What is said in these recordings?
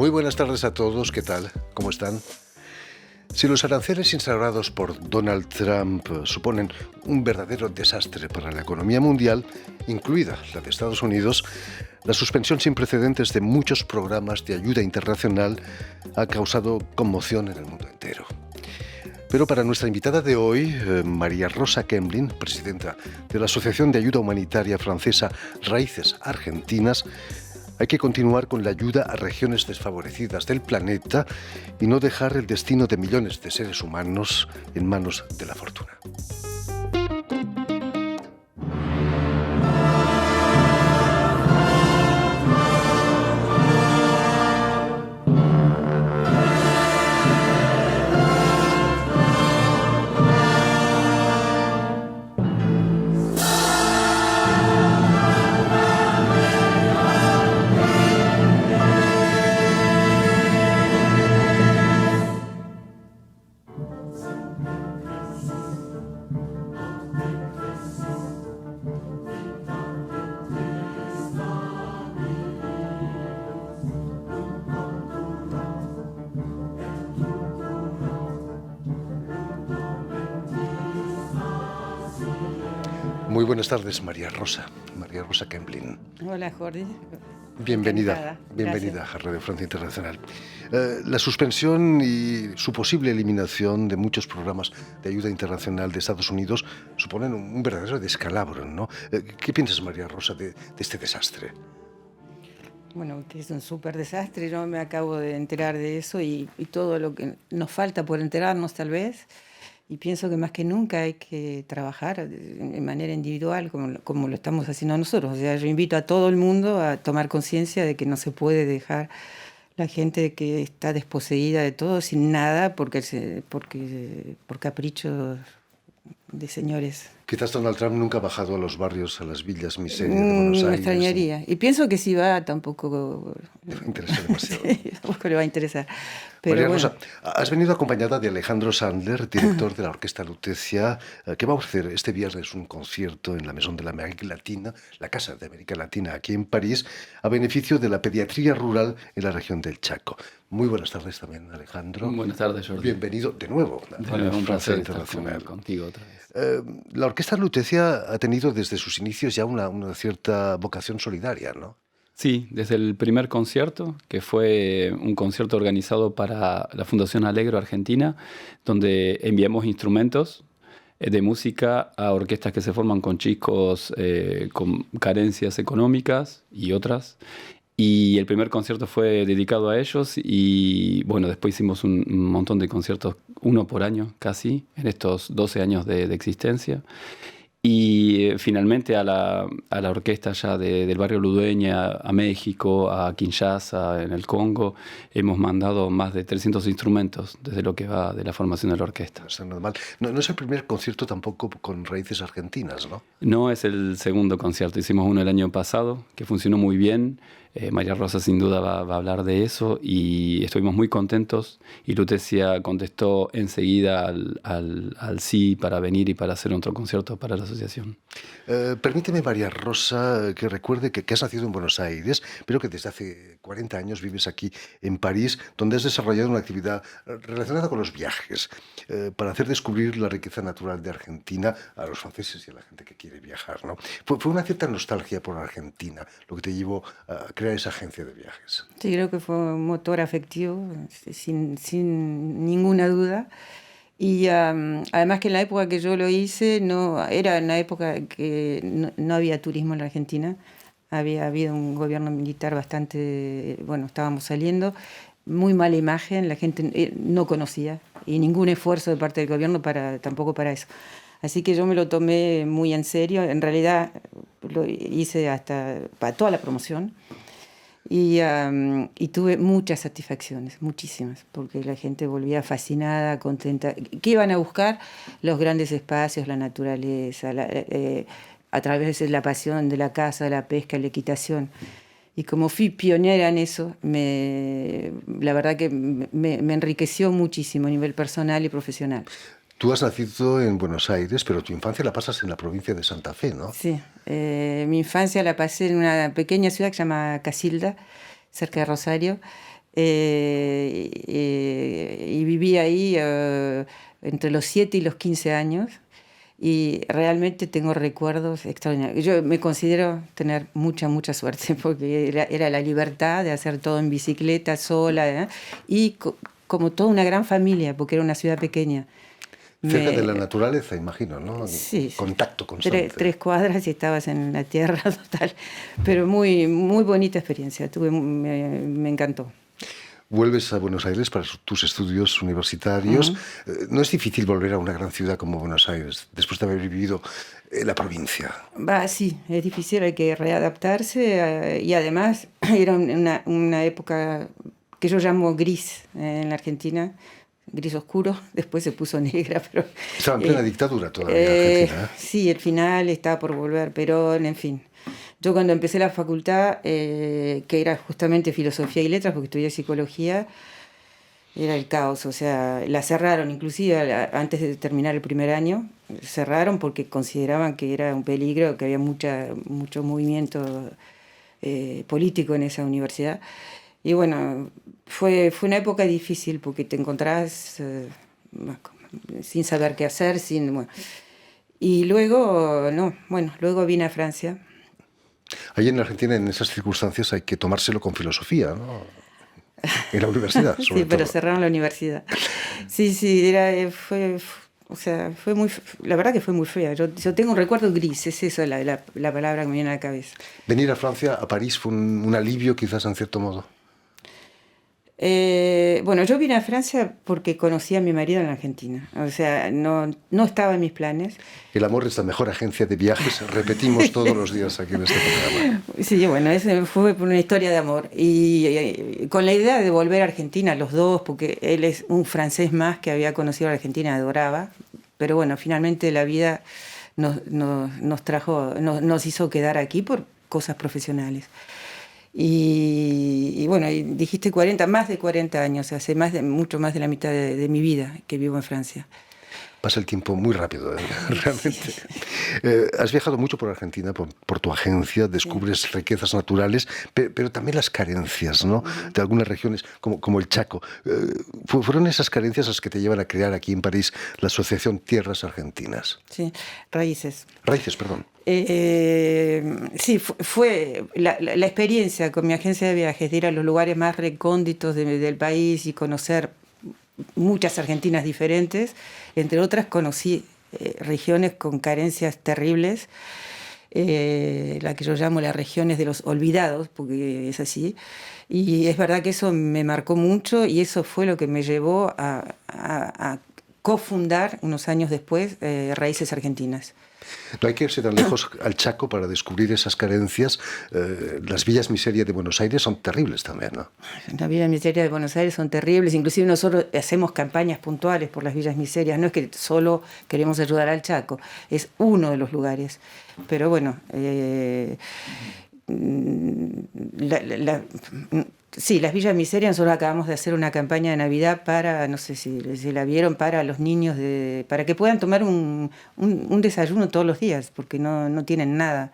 Muy buenas tardes a todos, ¿qué tal? ¿Cómo están? Si los aranceles instaurados por Donald Trump suponen un verdadero desastre para la economía mundial, incluida la de Estados Unidos, la suspensión sin precedentes de muchos programas de ayuda internacional ha causado conmoción en el mundo entero. Pero para nuestra invitada de hoy, María Rosa Kemblin, presidenta de la Asociación de Ayuda Humanitaria Francesa Raíces Argentinas, hay que continuar con la ayuda a regiones desfavorecidas del planeta y no dejar el destino de millones de seres humanos en manos de la fortuna. Muy buenas tardes, María Rosa Kemblin. Hola, Jordi. Bienvenida a Radio Francia Internacional. La suspensión y su posible eliminación de muchos programas de ayuda internacional de Estados Unidos suponen un verdadero descalabro, ¿no? ¿Qué piensas, María Rosa, de este desastre? Bueno, que es un súper desastre. Yo me acabo de enterar de eso y todo lo que nos falta por enterarnos, tal vez. Y pienso que más que nunca hay que trabajar de manera individual, como lo estamos haciendo nosotros. O sea, yo invito a todo el mundo a tomar conciencia de que no se puede dejar la gente que está desposeída de todo sin nada por caprichos de señores. Quizás Donald Trump nunca ha bajado a los barrios, a las villas miseria de Buenos Aires. Me extrañaría. Y pienso que si va, tampoco le va a interesar demasiado. Sí, tampoco le va a interesar. Pero María bueno. Rosa, has venido acompañada de Alejandro Sandler, director de la Orquesta Lutecia, que va a ofrecer este viernes un concierto en la Maison de la América Latina, la Casa de América Latina, aquí en París, a beneficio de la pediatría rural en la región del Chaco. Muy buenas tardes también, Alejandro. Buenas tardes, Jordi. Bienvenido de nuevo a la un placer Internacional. estar contigo otra vez. La Orquesta Lutecia ha tenido desde sus inicios ya una cierta vocación solidaria, ¿no? Sí, desde el primer concierto, que fue un concierto organizado para la Fundación Alegro Argentina, donde enviamos instrumentos de música a orquestas que se forman con chicos con carencias económicas y otras. Y el primer concierto fue dedicado a ellos y bueno, después hicimos un montón de conciertos, uno por año casi, en estos 12 años de existencia. Y finalmente a la orquesta ya del barrio Ludueña, a México, a Kinshasa, en el Congo, hemos mandado más de 300 instrumentos desde lo que va de la formación de la orquesta. No es normal. No es el primer concierto tampoco con raíces argentinas, ¿no? No es el segundo concierto. Hicimos uno el año pasado, que funcionó muy bien. María Rosa sin duda va a hablar de eso y estuvimos muy contentos. Y Lutecia contestó enseguida al sí para venir y para hacer otro concierto para la asociación. Permíteme, María Rosa, que recuerde que has nacido en Buenos Aires, pero que desde hace 40 años vives aquí en París, donde has desarrollado una actividad relacionada con los viajes, para hacer descubrir la riqueza natural de Argentina a los franceses y a la gente que quiere viajar, ¿no? Fue una cierta nostalgia por Argentina lo que te llevó a crear esa agencia de viajes. Sí, creo que fue un motor afectivo, sin ninguna duda. Y además que en la época que yo lo hice, era en la época que no había turismo en la Argentina. Había habido un gobierno militar bastante, bueno, estábamos saliendo, muy mala imagen, la gente no conocía y ningún esfuerzo de parte del gobierno tampoco para eso. Así que yo me lo tomé muy en serio, en realidad lo hice hasta para toda la promoción. Y tuve muchas satisfacciones, muchísimas, porque la gente volvía fascinada, contenta. ¿Qué iban a buscar? Los grandes espacios, la naturaleza, a través de la pasión de la caza, la pesca, la equitación. Y como fui pionera en eso, la verdad que me enriqueció muchísimo a nivel personal y profesional. Tú has nacido en Buenos Aires, pero tu infancia la pasas en la provincia de Santa Fe, ¿no? Sí, mi infancia la pasé en una pequeña ciudad que se llama Casilda, cerca de Rosario. y viví ahí entre los 7 y los 15 años. Y realmente tengo recuerdos extraordinarios. Yo me considero tener mucha suerte, porque era la libertad de hacer todo en bicicleta, sola, ¿eh? Y como toda una gran familia, porque era una ciudad pequeña. Cerca de la naturaleza, imagino, ¿no? Sí, contacto constante. 3 cuadras y estabas en la tierra total. Pero muy bonita experiencia, me encantó. Vuelves a Buenos Aires para tus estudios universitarios. ¿No es difícil volver a una gran ciudad como Buenos Aires después de haber vivido en la provincia? Sí, es difícil, hay que readaptarse, y además era una época que yo llamo gris en la Argentina, gris oscuro, después se puso negra, pero... Estaba en plena dictadura todavía Argentina, ¿eh? Sí, el final estaba por volver, pero en fin. Yo cuando empecé la facultad, que era justamente filosofía y letras, porque estudié psicología, era el caos. O sea, la cerraron inclusive antes de terminar el primer año. Cerraron porque consideraban que era un peligro, que había mucho movimiento político en esa universidad. Y bueno, fue una época difícil porque te encontrás sin saber qué hacer, bueno. Y luego, luego vine a Francia. Allí en Argentina, en esas circunstancias, hay que tomárselo con filosofía, ¿no? En la universidad, sobre sí, pero todo. cerraron la universidad. Sí, fue muy... La verdad que fue muy fea. Yo tengo un recuerdo gris, es eso la palabra que me viene a la cabeza. Venir a Francia, a París, fue un alivio, quizás, en cierto modo. Yo vine a Francia porque conocí a mi marido en la Argentina. O sea, no estaba en mis planes. El amor es la mejor agencia de viajes, repetimos todos los días aquí en este programa. Sí, bueno, eso fue por una historia de amor. Y con la idea de volver a Argentina, los dos, porque él es un francés más que había conocido a la Argentina, adoraba. Pero bueno, finalmente la vida nos hizo quedar aquí por cosas profesionales. Y bueno, y dijiste más de 40 años, hace mucho más de la mitad de mi vida que vivo en Francia. Pasa el tiempo muy rápido, realmente. Has viajado mucho por Argentina, por tu agencia, descubres riquezas naturales, pero también las carencias, ¿no? De algunas regiones, como el Chaco. ¿Fueron esas carencias las que te llevan a crear aquí en París la Asociación Tierras Argentinas? Sí, Raíces. Raíces, perdón. Sí, fue la experiencia con mi agencia de viajes, de ir a los lugares más recónditos del país y conocer muchas Argentinas diferentes. Entre otras conocí regiones con carencias terribles, la que yo llamo las regiones de los olvidados, porque es así. Y es verdad que eso me marcó mucho y eso fue lo que me llevó a cofundar unos años después Raíces Argentinas. No hay que irse tan lejos al Chaco para descubrir esas carencias. Las villas miseria de Buenos Aires son terribles también, ¿no? Las villas miseria de Buenos Aires son terribles. Inclusive nosotros hacemos campañas puntuales por las villas miserias. No es que solo queremos ayudar al Chaco, es uno de los lugares. Pero bueno, sí, las villas miserias, nosotros acabamos de hacer una campaña de Navidad para, no sé si la vieron, para los niños, para que puedan tomar un desayuno todos los días, porque no tienen nada.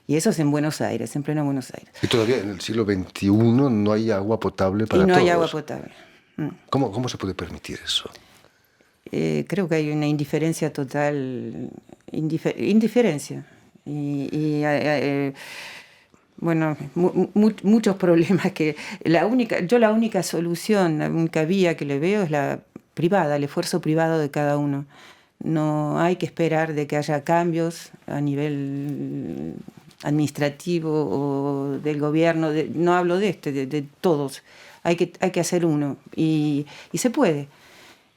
Y eso es en Buenos Aires, en pleno Buenos Aires. Y todavía en el siglo XXI no hay agua potable para todos. Y no hay agua potable. ¿Cómo se puede permitir eso? Creo que hay una indiferencia total, indiferencia. Bueno, muchos problemas que la única solución, la única vía que le veo es la privada, el esfuerzo privado de cada uno. No hay que esperar de que haya cambios a nivel administrativo o del gobierno, no hablo de de todos. Hay que hacer uno y se puede.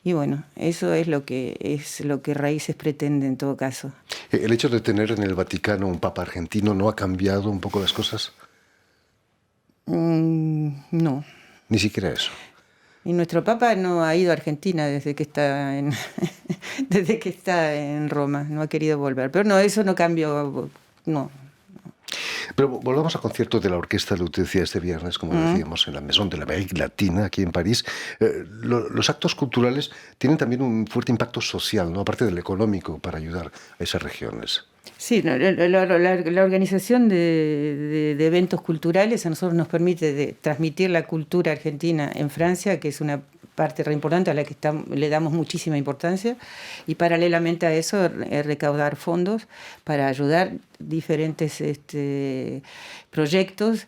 Y bueno, eso es lo que Raíces pretende en todo caso. ¿El hecho de tener en el Vaticano un papa argentino no ha cambiado un poco las cosas? No. Ni siquiera eso. Y nuestro papa no ha ido a Argentina desde que está en Roma, no ha querido volver. Pero no, eso no cambió, no. Pero volvamos al concierto de la Orquesta Lutecia este viernes, como decíamos, en la Maison de l'Amérique Latine, aquí en París. Los actos culturales tienen también un fuerte impacto social, ¿no? Aparte del económico, para ayudar a esas regiones. Sí, la organización de eventos culturales a nosotros nos permite transmitir la cultura argentina en Francia, que es una parte re importante a la que le damos muchísima importancia, y paralelamente a eso recaudar fondos para ayudar diferentes proyectos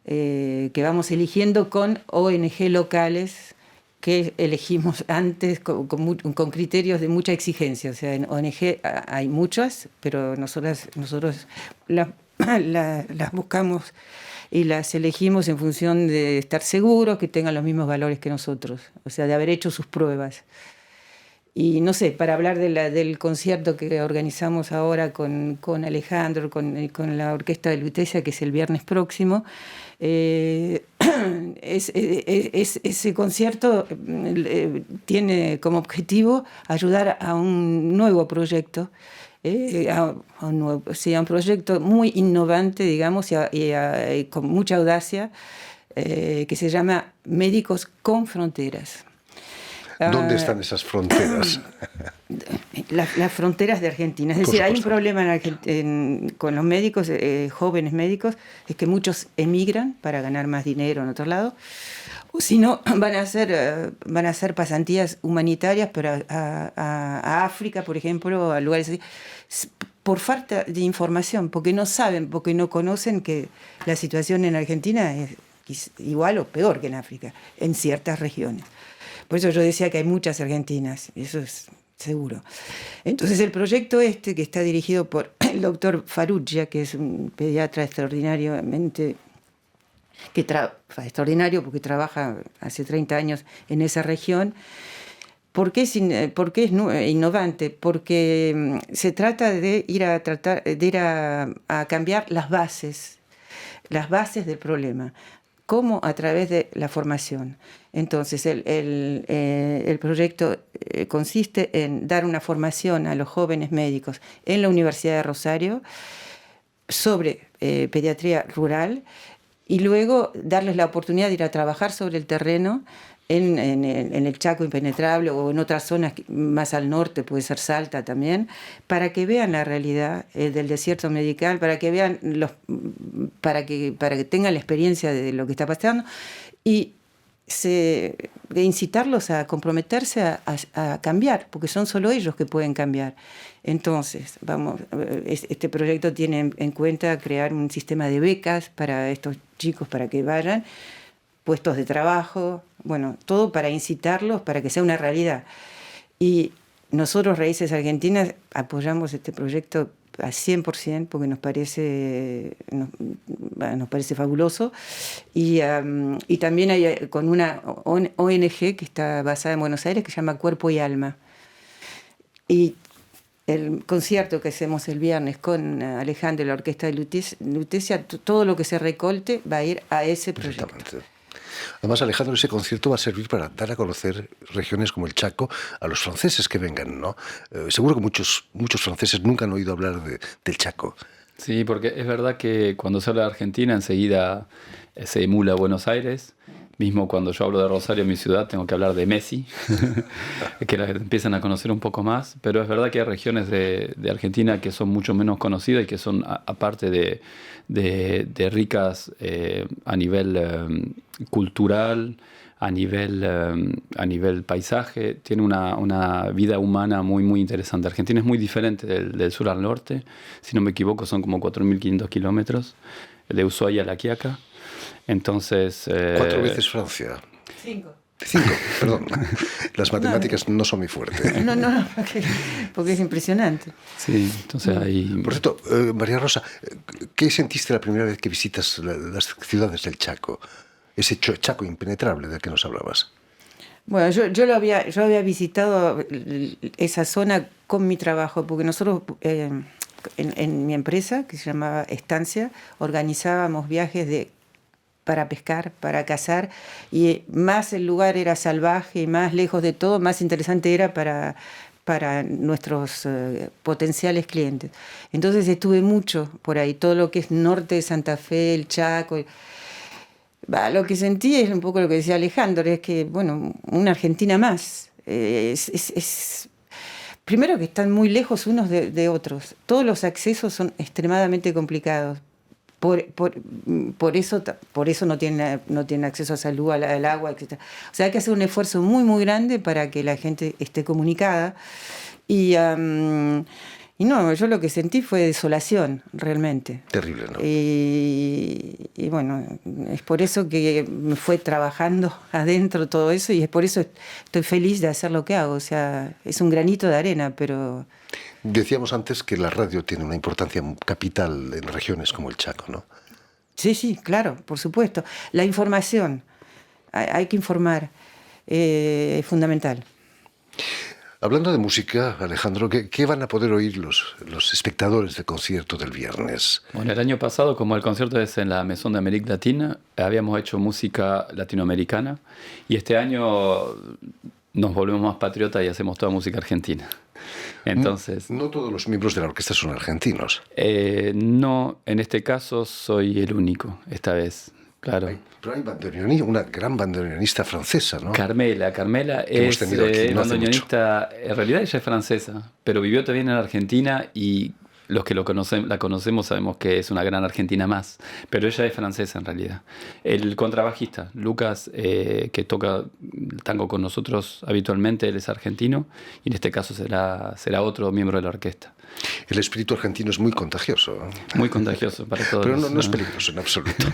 que vamos eligiendo con ONG locales que elegimos antes con criterios de mucha exigencia. O sea, en ONG hay muchas, pero nosotros las buscamos y las elegimos en función de estar seguros que tengan los mismos valores que nosotros, o sea, de haber hecho sus pruebas. Y no sé, para hablar del concierto que organizamos ahora con Alejandro, con la Orquesta de Lutecia, que es el viernes próximo, ese concierto tiene como objetivo ayudar a un nuevo proyecto, un proyecto muy innovante, digamos, y con mucha audacia, que se llama Médicos con Fronteras. ¿Dónde están esas fronteras? Las fronteras de Argentina. Es decir, hay un problema con los médicos, jóvenes médicos, es que muchos emigran para ganar más dinero en otro lado, o si no, van a hacer pasantías humanitarias pero a África, por ejemplo, a lugares así, por falta de información, porque no saben, porque no conocen que la situación en Argentina es igual o peor que en África, en ciertas regiones. Por eso yo decía que hay muchas argentinas, eso es seguro. Entonces el proyecto que está dirigido por el doctor Farrugia, que es un pediatra extraordinariamente, extraordinario porque trabaja hace 30 años en esa región. ¿Por qué es innovante? Porque se trata de ir a cambiar las bases del problema. ¿Cómo? A través de la formación. Entonces, el proyecto consiste en dar una formación a los jóvenes médicos en la Universidad de Rosario sobre pediatría rural y luego darles la oportunidad de ir a trabajar sobre el terreno en el Chaco impenetrable o en otras zonas más al norte, puede ser Salta también, para que vean la realidad del desierto medical, para que vean para que tengan la experiencia de lo que está pasando y de incitarlos a comprometerse a cambiar, porque son solo ellos que pueden cambiar. Entonces, este proyecto tiene en cuenta crear un sistema de becas para estos chicos para que vayan, puestos de trabajo, bueno, todo para incitarlos, para que sea una realidad. Y nosotros, Raíces Argentinas, apoyamos este proyecto al 100% porque nos parece fabuloso. Y también hay con una ONG que está basada en Buenos Aires que se llama Cuerpo y Alma. Y el concierto que hacemos el viernes con Alejandro y la Orquesta de Lutecia, todo lo que se recolte va a ir a ese proyecto. Además, Alejandro, ese concierto va a servir para dar a conocer regiones como el Chaco a los franceses que vengan, ¿no? Seguro que muchos franceses nunca han oído hablar del Chaco. Sí, porque es verdad que cuando se habla de Argentina enseguida se emula Buenos Aires. Mismo cuando yo hablo de Rosario, mi ciudad, tengo que hablar de Messi, que la empiezan a conocer un poco más. Pero es verdad que hay regiones de Argentina que son mucho menos conocidas y que son, aparte de ricas a nivel cultural, a nivel paisaje, tiene una vida humana muy, muy interesante. Argentina es muy diferente del sur al norte. Si no me equivoco, son como 4.500 kilómetros, de Ushuaia a La Quiaca. Entonces... 4 veces Francia. 5, perdón. Las matemáticas no son mi fuerte. No, porque es impresionante. Sí, entonces ahí... Por cierto, María Rosa, ¿qué sentiste la primera vez que visitas las ciudades del Chaco? Ese Chaco impenetrable del que nos hablabas. Bueno, yo había visitado esa zona con mi trabajo, porque nosotros... en mi empresa, que se llamaba Estancia, organizábamos viajes para pescar, para cazar, y más el lugar era salvaje y más lejos de todo, más interesante era para nuestros potenciales clientes. Entonces estuve mucho por ahí, todo lo que es norte de Santa Fe, el Chaco. Lo que sentí es un poco lo que decía Alejandro, es que, bueno, una Argentina más. primero que están muy lejos unos de otros. Todos los accesos son extremadamente complicados. Por eso no tienen acceso a salud, al agua, etc. O sea, hay que hacer un esfuerzo muy, muy grande para que la gente esté comunicada. Y no, yo lo que sentí fue desolación, realmente. Terrible, ¿no? Y bueno, es por eso que me fue trabajando adentro todo eso, y es por eso estoy feliz de hacer lo que hago. O sea, es un granito de arena, pero... Decíamos antes que la radio tiene una importancia capital en regiones como el Chaco, ¿no? Sí, claro, por supuesto. La información, hay que informar, es fundamental. Hablando de música, Alejandro, ¿qué van a poder oír los espectadores del concierto del viernes? Bueno, el año pasado, como el concierto es en la Maison de América Latina, habíamos hecho música latinoamericana, y este año nos volvemos más patriotas y hacemos toda música argentina. Entonces, no todos los miembros de la orquesta son argentinos. No, en este caso soy el único, esta vez, claro. Pero hay una gran bandoneonista francesa, ¿no? Carmela que es bandoneonista, en realidad ella es francesa, pero vivió también en Argentina, y los que la conocemos sabemos que es una gran argentina más, pero ella es francesa en realidad. El contrabajista, Lucas, que toca tango con nosotros habitualmente, él es argentino, y en este caso será otro miembro de la orquesta. El espíritu argentino es muy contagioso, ¿no? Muy contagioso para todos. Pero no es peligroso en absoluto.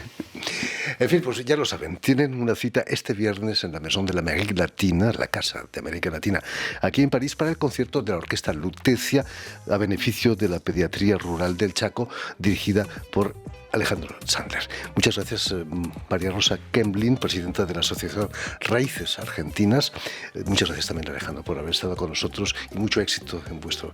En fin, pues ya lo saben, tienen una cita este viernes en la Maison de l'Amérique Latina, la Casa de América Latina, aquí en París, para el concierto de la Orquesta Lutecia a beneficio de la pediatría rural del Chaco, dirigida por Alejandro Sandler. Muchas gracias, María Rosa Kemblin, presidenta de la Asociación Raíces Argentinas. Muchas gracias también, Alejandro, por haber estado con nosotros, y mucho éxito en vuestro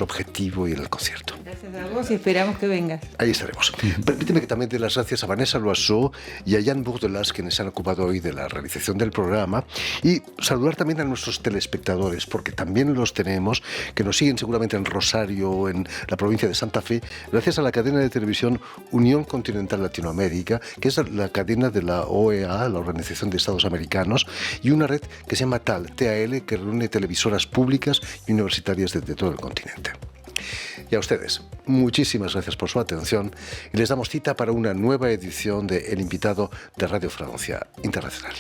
objetivo y en el concierto. Gracias a vos, y esperamos que vengas. Ahí estaremos. Permíteme que también dé las gracias a Vanessa Loiseau y a Jan Bourdelas, quienes se han ocupado hoy de la realización del programa, y saludar también a nuestros telespectadores, porque también los tenemos, que nos siguen seguramente en Rosario o en la provincia de Santa Fe, gracias a la cadena de televisión Unión Continental Latinoamérica, que es la cadena de la OEA, la Organización de Estados Americanos, y una red que se llama TAL, que reúne televisoras públicas y universitarias de todo el continente. Y a ustedes, muchísimas gracias por su atención, y les damos cita para una nueva edición de El Invitado de Radio Francia Internacional.